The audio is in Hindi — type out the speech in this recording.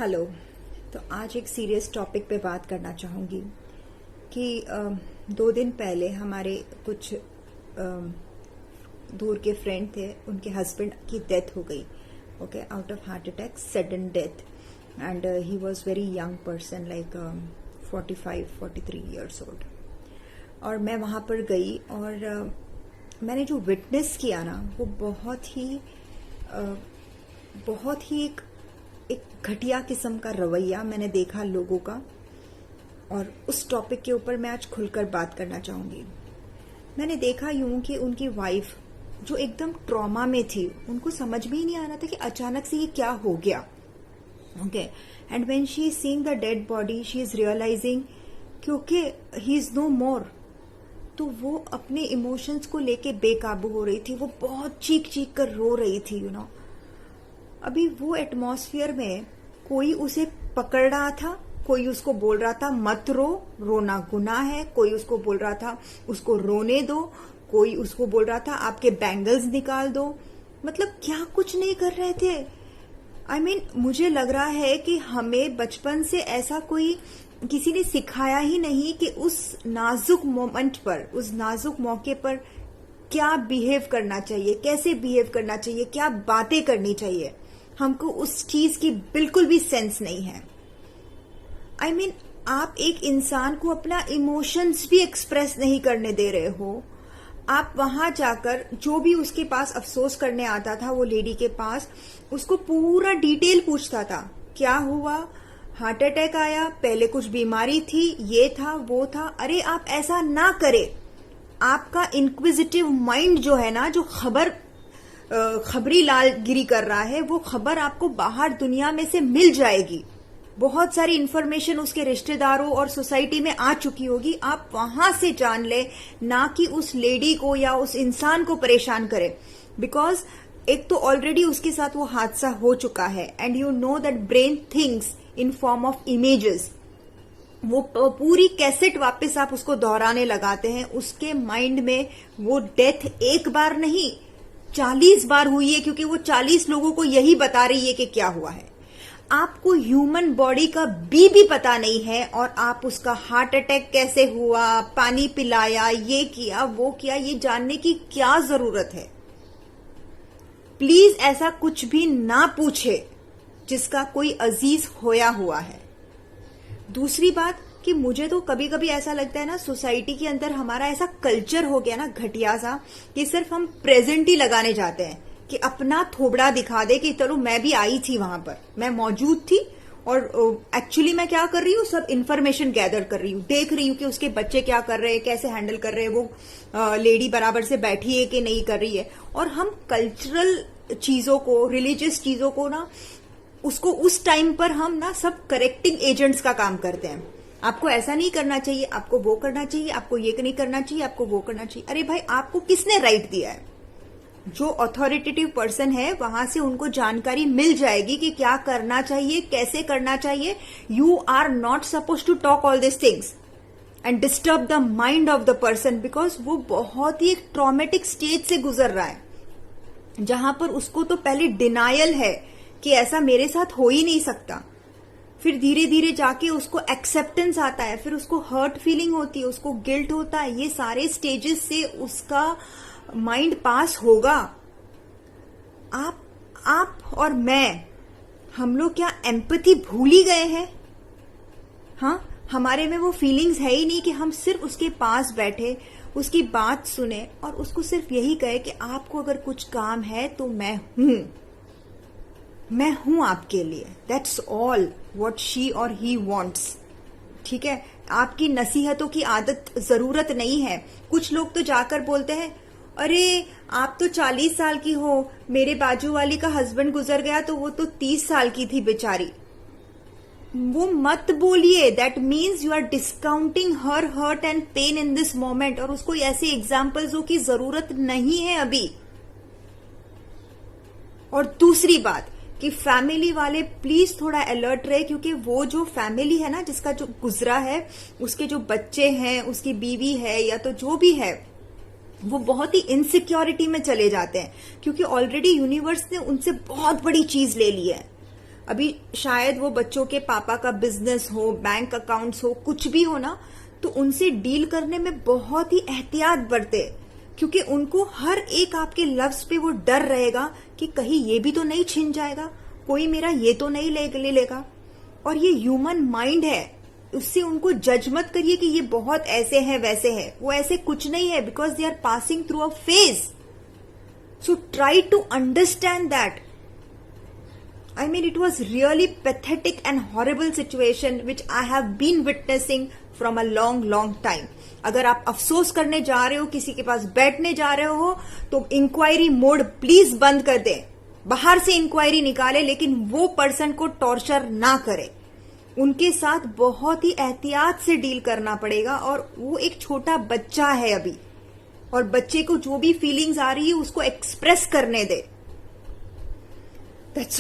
हेलो। तो आज एक सीरियस टॉपिक पे बात करना चाहूँगी कि 2 दिन पहले हमारे कुछ दूर के फ्रेंड थे, उनके हस्बैंड की डेथ हो गई। Okay, out of heart attack, sudden death, and he was very young person, like 45-43 years old. और मैं वहाँ पर गई और मैंने जो विटनेस किया ना, वो बहुत ही एक घटिया किस्म का रवैया मैंने देखा लोगों का। और उस टॉपिक के ऊपर मैं आज खुलकर बात करना चाहूंगी। मैंने देखा यूं कि उनकी वाइफ जो एकदम ट्रॉमा में थी, उनको समझ में ही नहीं आ रहा था कि अचानक से ये क्या हो गया। Okay, and when she is seeing the dead body, she is realising क्योंकि ही इज नो मोर, तो वो अपने इमोशंस को लेके बेकाबू हो रही थी। वो बहुत चीख चीख कर रो रही थी, यू नो। अभी वो एटमॉस्फेयर में कोई उसे पकड़ रहा था, कोई उसको बोल रहा था मत रो, रोना गुनाह है, कोई उसको बोल रहा था उसको रोने दो, कोई उसको बोल रहा था आपके बैंगल्स निकाल दो। मतलब क्या कुछ नहीं कर रहे थे। I mean, मुझे लग रहा है कि हमें बचपन से ऐसा कोई किसी ने सिखाया ही नहीं कि उस नाजुक मोमेंट पर, उस नाजुक मौके पर क्या बिहेव करना चाहिए, कैसे बिहेव करना चाहिए, क्या बातें करनी चाहिए। हमको उस चीज की बिल्कुल भी सेंस नहीं है। I mean, आप एक इंसान को अपना इमोशंस भी एक्सप्रेस नहीं करने दे रहे हो। आप वहां जाकर जो भी उसके पास अफसोस करने आता था, वो लेडी के पास, उसको पूरा डिटेल पूछता था, क्या हुआ, हार्ट अटैक आया, पहले कुछ बीमारी थी, ये था वो था। अरे आप ऐसा ना करें। आपका इंक्विजिटिव माइंड जो है ना, जो खबरी लालगिरी कर रहा है, वो खबर आपको बाहर दुनिया में से मिल जाएगी। बहुत सारी इंफॉर्मेशन उसके रिश्तेदारों और सोसाइटी में आ चुकी होगी। आप वहां से जान ले, ना कि उस लेडी को या उस इंसान को परेशान करे। बिकॉज एक तो ऑलरेडी उसके साथ वो हादसा हो चुका है, and you know that brain thinks in form of images. वो पूरी कैसेट वापस आप उसको दोहराने लगाते हैं। उसके माइंड में वो डेथ एक बार नहीं 40 बार हुई है, क्योंकि वो 40 लोगों को यही बता रही है कि क्या हुआ है। आपको ह्यूमन बॉडी का भी पता नहीं है, और आप उसका हार्ट अटैक कैसे हुआ, पानी पिलाया, ये किया वो किया, ये जानने की क्या जरूरत है। प्लीज ऐसा कुछ भी ना पूछे जिसका कोई अजीज होया हुआ है। दूसरी बात कि मुझे तो कभी कभी ऐसा लगता है ना, सोसाइटी के अंदर हमारा ऐसा कल्चर हो गया ना घटिया सा, कि सिर्फ हम प्रेजेंट ही लगाने जाते हैं कि अपना थोबड़ा दिखा दे कि चलो मैं भी आई थी वहां पर, मैं मौजूद थी, और एक्चुअली मैं क्या कर रही हूँ, सब इन्फॉर्मेशन गैदर कर रही हूँ, देख रही हूँ कि उसके बच्चे क्या कर रहे हैं, कैसे हैंडल कर रहे हैं, वो लेडी बराबर से बैठी है कि नहीं कर रही है। और हम कल्चरल चीजों को, रिलीजियस चीजों को ना, उसको उस टाइम पर हम ना सब करेक्टिंग एजेंट्स का काम करते हैं। आपको ऐसा नहीं करना चाहिए, आपको वो करना चाहिए, आपको ये नहीं करना चाहिए, आपको वो करना चाहिए। अरे भाई, आपको किसने राइट दिया है? जो अथॉरिटेटिव पर्सन है वहां से उनको जानकारी मिल जाएगी कि क्या करना चाहिए, कैसे करना चाहिए। You are not suppose to talk all this things and disturb the mind of the person, because वो बहुत ही एक ट्रॉमेटिक स्टेज से गुजर रहा है, जहां पर उसको तो पहले डिनायल है कि ऐसा मेरे साथ हो ही नहीं सकता। फिर धीरे धीरे जाके उसको एक्सेप्टेंस आता है, फिर उसको हर्ट फीलिंग होती है, उसको गिल्ट होता है। ये सारे स्टेजेस से उसका माइंड पास होगा। आप और मैं, हम लोग क्या एम्पैथी भूल ही गए हैं? हाँ, हमारे में वो फीलिंग्स है ही नहीं कि हम सिर्फ उसके पास बैठे, उसकी बात सुने और उसको सिर्फ यही कहे कि आपको अगर कुछ काम है तो मैं हूं आपके लिए। दैट्स ऑल व्हाट शी और ही वांट्स। ठीक है, आपकी नसीहतों की आदत जरूरत नहीं है। कुछ लोग तो जाकर बोलते हैं, अरे आप तो 40 साल की हो, मेरे बाजू वाली का हस्बैंड गुजर गया तो वो तो 30 साल की थी बेचारी। वो मत बोलिए। That means you are discounting her hurt and pain in this moment, और उसको ऐसे एग्जाम्पल्सों की जरूरत नहीं है अभी। और दूसरी बात कि फैमिली वाले प्लीज थोड़ा अलर्ट रहे, क्योंकि वो जो फैमिली है ना, जिसका जो गुजरा है, उसके जो बच्चे हैं, उसकी बीवी है या तो जो भी है, वो बहुत ही इनसिक्योरिटी में चले जाते हैं, क्योंकि ऑलरेडी यूनिवर्स ने उनसे बहुत बड़ी चीज ले ली है। अभी शायद वो बच्चों के पापा का बिजनेस हो, बैंक अकाउंट्स हो, कुछ भी हो ना, तो उनसे डील करने में बहुत ही एहतियात बरते, क्योंकि उनको हर एक आपके लफ्ज पे वो डर रहेगा कि कहीं ये भी तो नहीं छिन जाएगा, कोई मेरा ये तो नहीं ले लेगा। और ये ह्यूमन माइंड है, उससे उनको जज मत करिए कि ये बहुत ऐसे है वैसे है, वो ऐसे कुछ नहीं है, because they are passing through a phase. So try to understand that. I mean, it was really pathetic and horrible situation which I have been witnessing from a long, long time. अगर आप अफसोस करने जा रहे हो, किसी के पास बैठने जा रहे हो, तो इंक्वायरी मोड प्लीज बंद कर दें। बाहर से इंक्वायरी निकाले, लेकिन वो पर्सन को टॉर्चर ना करे। उनके साथ बहुत ही एहतियात से डील करना पड़ेगा, और वो एक छोटा बच्चा है अभी, और बच्चे को जो भी फीलिंग्स आ रही है उसको एक्सप्रेस करने दे। That's